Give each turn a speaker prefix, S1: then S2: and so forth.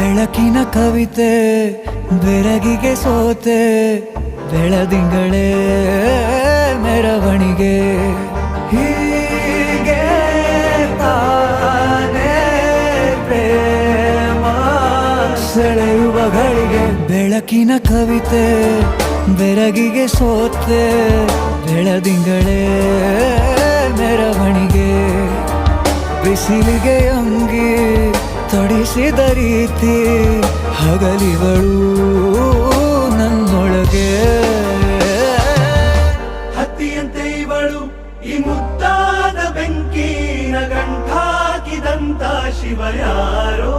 S1: ಬೆಳಕಿನ ಕವಿತೆ ಬೆರಗಿಗೆ ಸೋತೆ ಬೆಳದಿಂಗಳೇ ಮೆರವಣಿಗೆ ಹೀಗೆ ತಾನೇ ಪ್ರೇಮ ಸೆಳೆಯುವ ಗಳಿಗೆ ಬೆಳಕಿನ ಕವಿತೆ ಬೆರಗಿಗೆ ಸೋತೆ ಬೆಳದಿಂಗಳೇ ಮೆರವಣಿಗೆ ಬಿಸಿಲಿಗೆ ಅಂಗಿ ತೊಡಿಸಿದ ರೀತಿ ಹಗಲಿಗಳು ನನ್ನೊಳಗೆ
S2: ಹತ್ತಿಯಂತೆ ಇವಳು ಈ ಮುದ್ದಾದ ಬೆಂಕಿನ ಗಂಟಾಕಿದಂತ ಶಿವ ಯಾರೋ